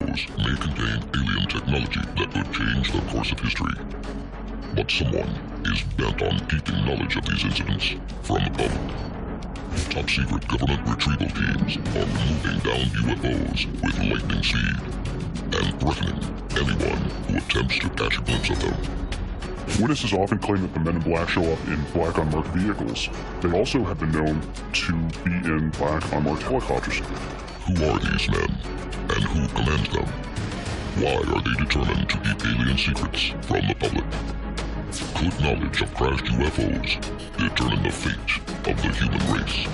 UFOs may contain alien technology that could change the course of history. But someone is bent on keeping knowledge of these incidents from the public. Top-secret government retrieval teams are removing down UFOs with lightning speed and threatening anyone who attempts to catch a glimpse of them. Witnesses often claim that the men in black show up in black unmarked vehicles. They also have been known to be in black unmarked helicopters. Who are these men, and who commands them? Why are they determined to keep alien secrets from the public? Could knowledge of crashed UFOs determine the fate of the human race?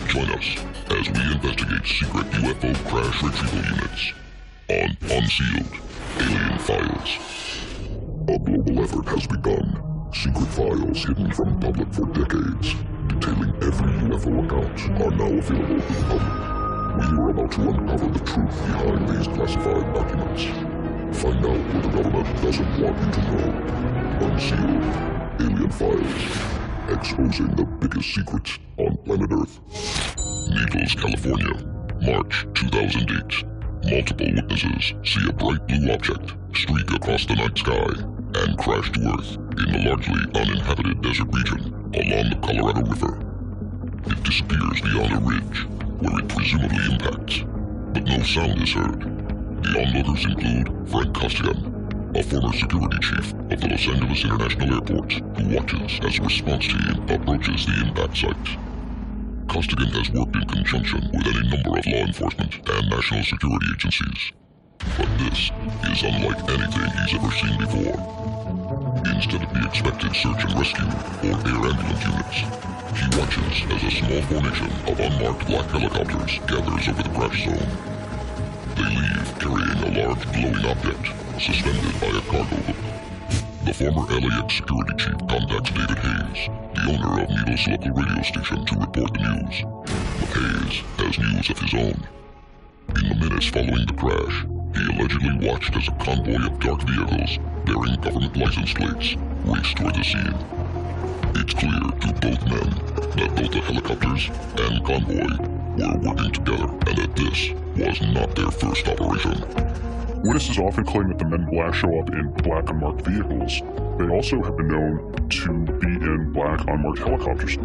Join us as we investigate secret UFO crash retrieval units on Unsealed Alien Files. A global effort has begun. Secret files hidden from the public for decades, detailing every UFO account, are now available to the public. We are about to uncover the truth behind these classified documents. Find out what the government doesn't want you to know. Unsealed Alien Files. Exposing the biggest secrets on planet Earth. Needles, California, March 2008. Multiple witnesses see a bright blue object streak across the night sky and crash to Earth in the largely uninhabited desert region along the Colorado River. It disappears beyond a ridge, where it presumably impacts, but no sound is heard. The onlookers include Frank Costigan, a former security chief of the Los Angeles International Airport, who watches as a response team approaches the impact site. Costigan has worked in conjunction with any number of law enforcement and national security agencies. But this is unlike anything he's ever seen before. Instead of the expected search and rescue or air ambulance units, he watches as a small formation of unmarked black helicopters gathers over the crash zone. They leave carrying a large glowing object suspended by a cargo hook. The former LAX security chief contacts David Hayes, the owner of Needles' local radio station, to report the news. But Hayes has news of his own. In the minutes following the crash, he allegedly watched as a convoy of dark vehicles bearing government license plates raced toward the scene. It's clear to both men that both the helicopters and convoy were working together and that this was not their first operation. Witnesses often claim that the men in black show up in black unmarked vehicles. They also have been known to be in black unmarked helicopters.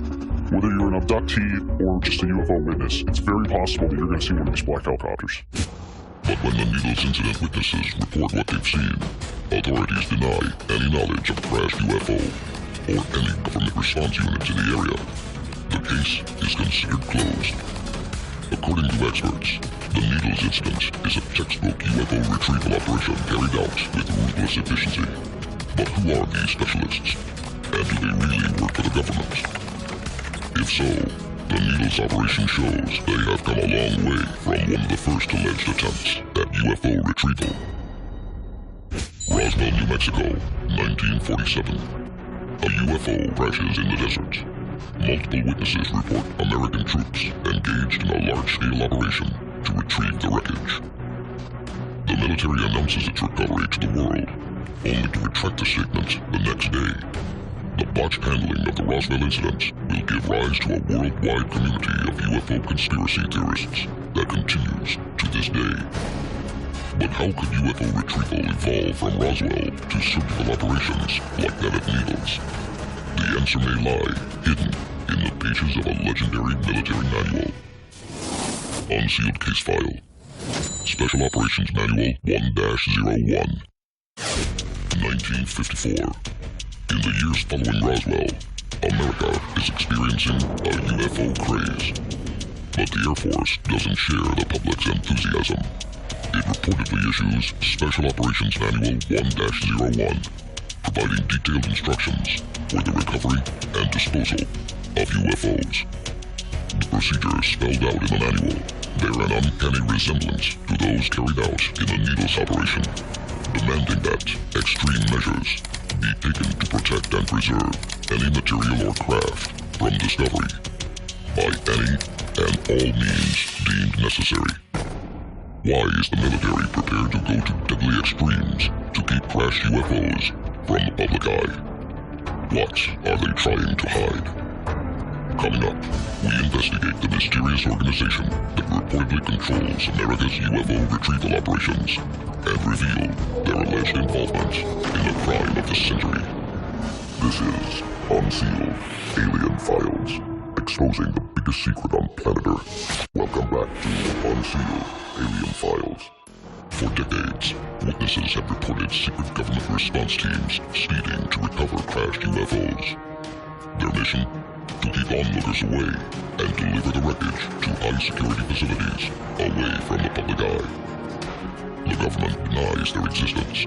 Whether you're an abductee or just a UFO witness, it's very possible that you're going to see one of these black helicopters. But when the Needles incident witnesses report what they've seen, authorities deny any knowledge of a crashed UFO or any government response units in the area. The case is considered closed. According to experts, the Needles incident is a textbook UFO retrieval operation carried out with ruthless efficiency. But who are these specialists? And do they really work for the government? If so, the Needles operation shows they have come a long way from one of the first alleged attempts at UFO retrieval. Roswell, New Mexico, 1947. A UFO crashes in the desert. Multiple witnesses report American troops engaged in a large-scale operation to retrieve the wreckage. The military announces its recovery to the world, only to retract the statement the next day. The botched handling of the Roswell incident will give rise to a worldwide community of UFO conspiracy theorists that continues to this day. But how could UFO retrieval evolve from Roswell to surgical operations like that at Needles? The answer may lie hidden in the pages of a legendary military manual. Unsealed Case File. Special Operations Manual 1-01. 1954. In the years following Roswell, America is experiencing a UFO craze. But the Air Force doesn't share the public's enthusiasm. It reportedly issues Special Operations Manual 1-01, providing detailed instructions for the recovery and disposal of UFOs. The procedures spelled out in the manual bear an uncanny resemblance to those carried out in the Needles operation, demanding that extreme measures be taken to protect and preserve any material or craft from discovery by any and all means deemed necessary. Why is the military prepared to go to deadly extremes to keep crashed UFOs from the public eye? What are they trying to hide? Coming up, we investigate the mysterious organization that reportedly controls America's UFO retrieval operations and reveal their alleged involvement in the crime of the century. This is Unsealed Alien Files, exposing the biggest secret on planet Earth. Welcome back to Unsealed Alien Files. For decades, witnesses have reported secret government response teams speeding to recover crashed UFOs. Their mission? To keep onlookers away and deliver the wreckage to high-security facilities away from the public eye. The government denies their existence,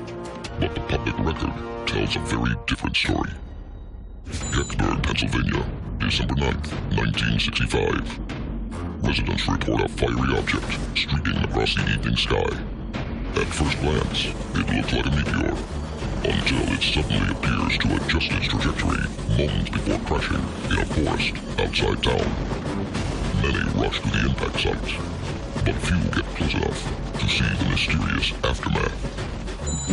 but the public record tells a very different story. Gettysburg, Pennsylvania, December 9th, 1965. Residents report a fiery object streaking across the evening sky. At first glance, it looks like a meteor, until it suddenly appears to adjust its trajectory moments before crashing in a forest outside town. Many rush to the impact site, but few get close enough to see the mysterious aftermath.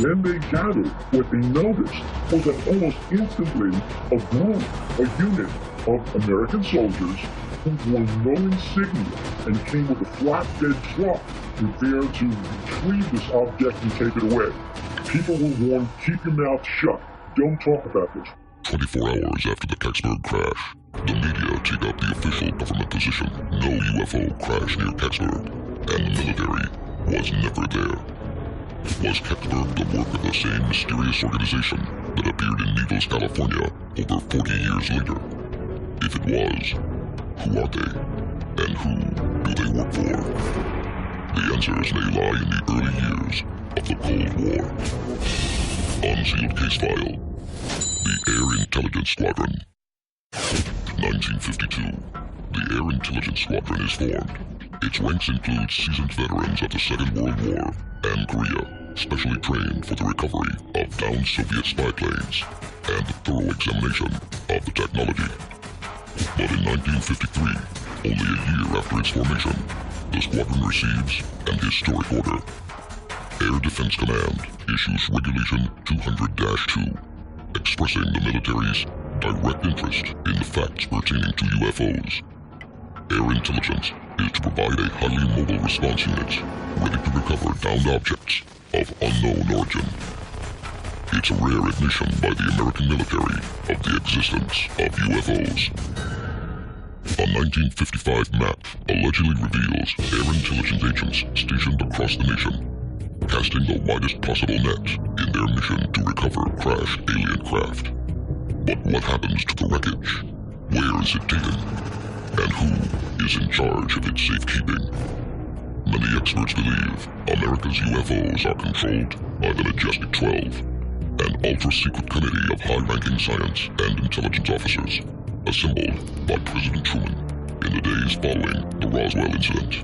When they gathered, what they noticed was that almost instantly a group, a unit of American soldiers who wore no insignia and came with a flatbed truck prepared to retrieve this object and take it away. People were warned, keep your mouth shut, don't talk about this. 24 hours after the Gettysburg crash, the media take up the official government position. No UFO crashed near Gettysburg, and the military was never there. Was Gettysburg the work of the same mysterious organization that appeared in Needles, California over 40 years later? If it was, who are they? And who do they work for? The answers may lie in the early years of the Cold War. Unsealed Case File. The Air Intelligence Squadron. 1952. The Air Intelligence Squadron is formed. Its ranks include seasoned veterans of the Second World War and Korea, specially trained for the recovery of downed Soviet spy planes and the thorough examination of the technology. But in 1953, only a year after its formation, the squadron receives an historic order. Air Defense Command issues Regulation 200-2, expressing the military's direct interest in the facts pertaining to UFOs. Air intelligence is to provide a highly mobile response unit ready to recover downed objects of unknown origin. It's a rare admission by the American military of the existence of UFOs. A 1955 map allegedly reveals air intelligence agents stationed across the nation, casting the widest possible net in their mission to recover crashed alien craft. But what happens to the wreckage? Where is it taken? And who is in charge of its safekeeping? Many experts believe America's UFOs are controlled by the Majestic 12, an ultra-secret committee of high-ranking science and intelligence officers, assembled by President Truman in the days following the Roswell incident.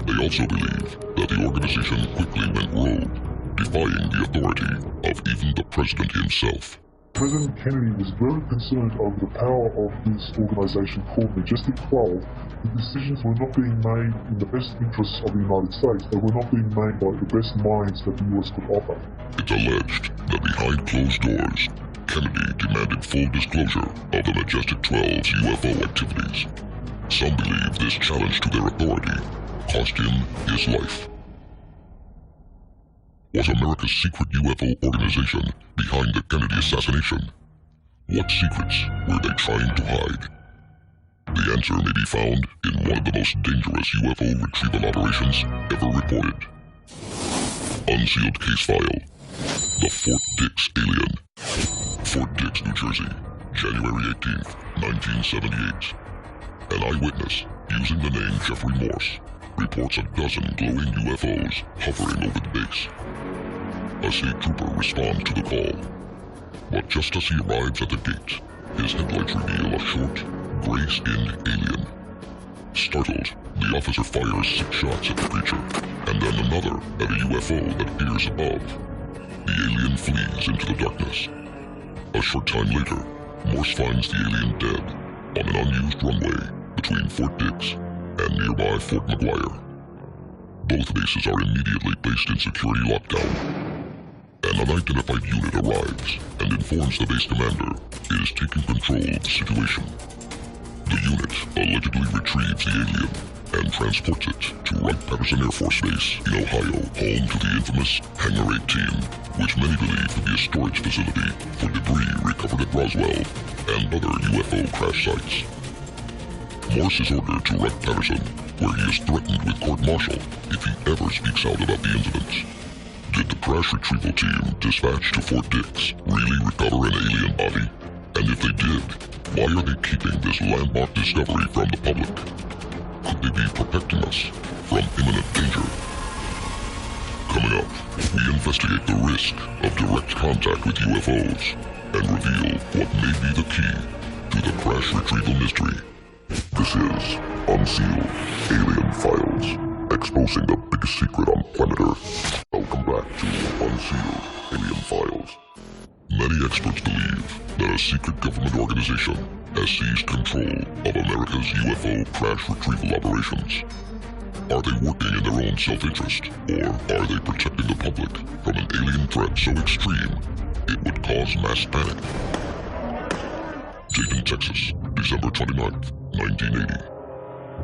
They also believe that the organization quickly went rogue, defying the authority of even the president himself. President Kennedy was very concerned over the power of this organization called Majestic 12. The decisions were not being made in the best interests of the United States. They were not being made by the best minds that the US could offer. It's alleged that behind closed doors, Kennedy demanded full disclosure of the Majestic 12's UFO activities. Some believe this challenge to their authority cost him his life. Was America's secret UFO organization behind the Kennedy assassination? What secrets were they trying to hide? The answer may be found in one of the most dangerous UFO retrieval operations ever reported. Unsealed Case File. The Fort Dix Alien. Fort Dix, New Jersey, January 18th, 1978. An eyewitness, using the name Jeffrey Morse, reports a dozen glowing UFOs hovering over the base. A state trooper responds to the call, but just as he arrives at the gate, his headlights reveal a short, gray-skinned alien. Startled, the officer fires 6 shots at the creature, and then another at a UFO that appears above. The alien flees into the darkness. A short time later, Morse finds the alien dead on an unused runway between Fort Dix and nearby Fort McGuire. Both bases are immediately placed in security lockdown. An unidentified unit arrives and informs the base commander it is taking control of the situation. The unit allegedly retrieves the alien and transports it to Wright-Patterson Air Force Base in Ohio, home to the infamous Hangar 18, which many believe to be a storage facility for debris recovered at Roswell and other UFO crash sites. Morse is ordered to Wright-Patterson, where he is threatened with court-martial if he ever speaks out about the incident. Did the crash retrieval team dispatched to Fort Dix really recover an alien body? And if they did, why are they keeping this landmark discovery from the public? Could they be protecting us from imminent danger? Coming up, we investigate the risk of direct contact with UFOs and reveal what may be the key to the crash retrieval mystery. This is Unsealed Alien Files, exposing the biggest secret on planet Earth. Welcome back to Unsealed Alien Files. Many experts believe that a secret government organization has seized control of America's UFO crash retrieval operations. Are they working in their own self-interest, or are they protecting the public from an alien threat so extreme it would cause mass panic? Dayton, Texas, December 29th, 1980.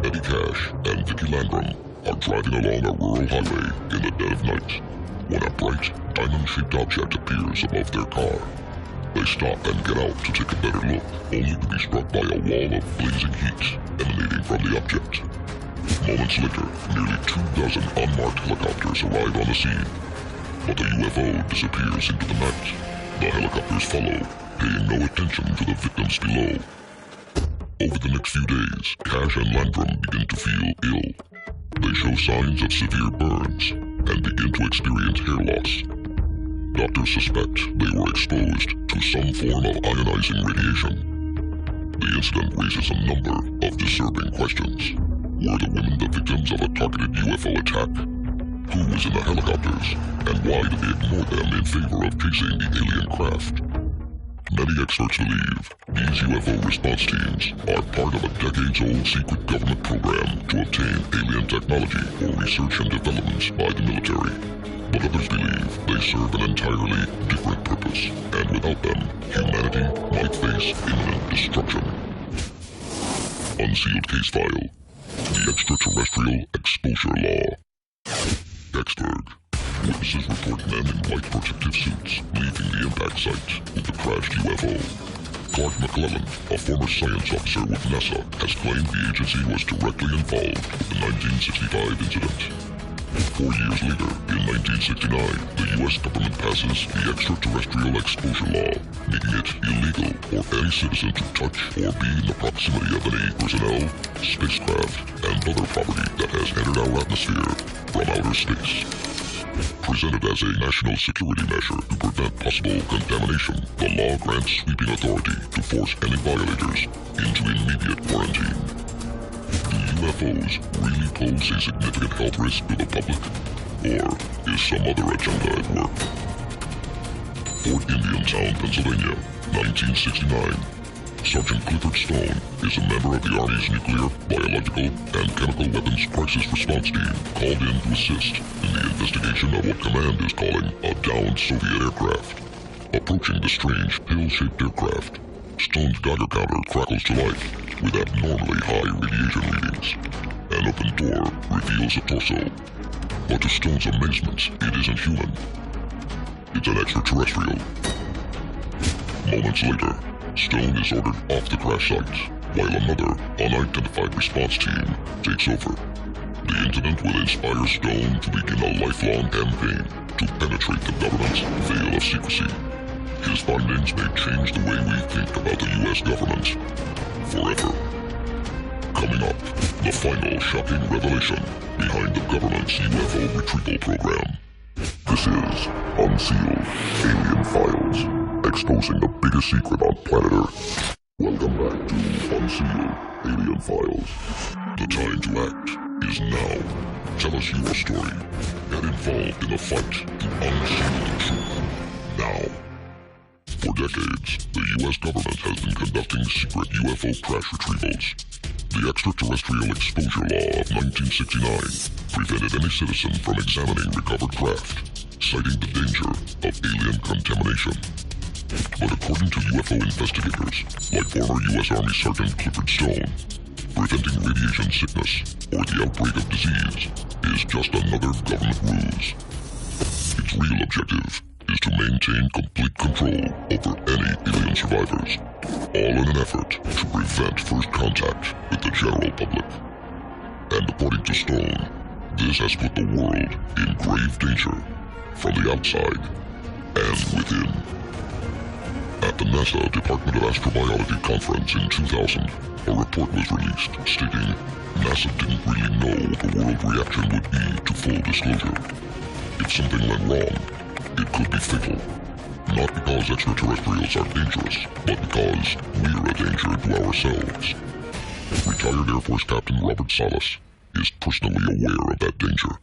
Eddie Cash and Vicki Landrum are driving along a rural highway in the dead of night when a bright, diamond-shaped object appears above their car. They stop and get out to take a better look, only to be struck by a wall of blazing heat emanating from the object. Moments later, nearly 24 unmarked helicopters arrive on the scene, but the UFO disappears into the night. The helicopters follow, paying no attention to the victims below. Over the next few days, Cash and Landrum begin to feel ill. They show signs of severe burns and begin to experience hair loss. Doctors suspect they were exposed to some form of ionizing radiation. The incident raises a number of disturbing questions. Were the women the victims of a targeted UFO attack? Who was in the helicopters, and why did they ignore them in favor of chasing the alien craft? Many experts believe these UFO response teams are part of a decades-old secret government program to obtain alien technology for research and development by the military. But others believe they serve an entirely different purpose, and without them, humanity might face imminent destruction. Unsealed Case File: The Extraterrestrial Exposure Law. Gettysburg. Witnesses report men in white protective suits leaving the impact site with the crashed UFO. Clark McClellan, a former science officer with NASA, has claimed the agency was directly involved with the 1965 incident. 4 years later, in 1969, the U.S. government passes the Extraterrestrial Exposure Law, making it illegal for any citizen to touch or be in the proximity of any personnel, spacecraft, and other property that has entered our atmosphere from outer space. Presented as a national security measure to prevent possible contamination, the law grants sweeping authority to force any violators into immediate quarantine. Do UFOs really pose a significant health risk to the public? Or is some other agenda at work? Fort Indiantown, Pennsylvania, 1969. Sergeant Clifford Stone is a member of the Army's Nuclear, Biological, and Chemical Weapons Crisis Response Team called in to assist in the investigation of what command is calling a downed Soviet aircraft. Approaching the strange, pill-shaped aircraft, Stone's Geiger counter crackles to life with abnormally high radiation readings. An open door reveals a torso, but to Stone's amazement, it isn't human. It's an extraterrestrial. Moments later, Stone is ordered off the crash site, while another unidentified response team takes over. The incident will inspire Stone to begin a lifelong campaign to penetrate the government's veil of secrecy. His findings may change the way we think about the U.S. government forever. Coming up, the final shocking revelation behind the government's UFO retrieval program. This is Unsealed Alien Files, exposing the biggest secret on planet Earth. Welcome back to Unsealed Alien Files. The time to act is now. Tell us your story. Get involved in the fight to unseal the truth. Now. For decades, the U.S. government has been conducting secret UFO crash retrievals. The Extraterrestrial Exposure Law of 1969 prevented any citizen from examining recovered craft, citing the danger of alien contamination. But according to UFO investigators, like former U.S. Army Sergeant Clifford Stone, preventing radiation sickness or the outbreak of disease is just another government ruse. Its real objective is to maintain complete control over any alien survivors, all in an effort to prevent first contact with the general public. And according to Stone, this has put the world in grave danger from the outside and within. At the NASA Department of Astrobiology conference in 2000, a report was released stating NASA didn't really know the world reaction would be to full disclosure. If something went wrong, it could be fatal. Not because extraterrestrials are dangerous, but because we're a danger to ourselves. Retired Air Force Captain Robert Salas is personally aware of that danger.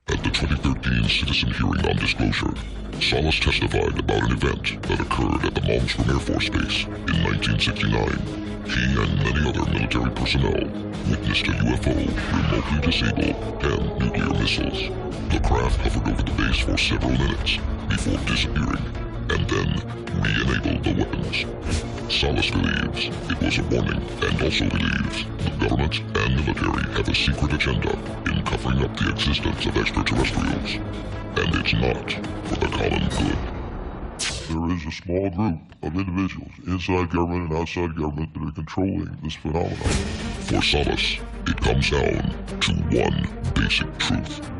At the 2013 citizen hearing on disclosure, Salas testified about an event that occurred at the Malmstrom Air Force Base in 1969. He and many other military personnel witnessed a UFO remotely disable 10 nuclear missiles. The craft hovered over the base for several minutes before disappearing, and then re-enabled the weapons. Salas believes it was a warning, and also believes the government and military have a secret agenda in covering up the existence of extraterrestrials, and it's not for the common good. There is a small group of individuals inside government and outside government that are controlling this phenomenon. For Salas, it comes down to one basic truth.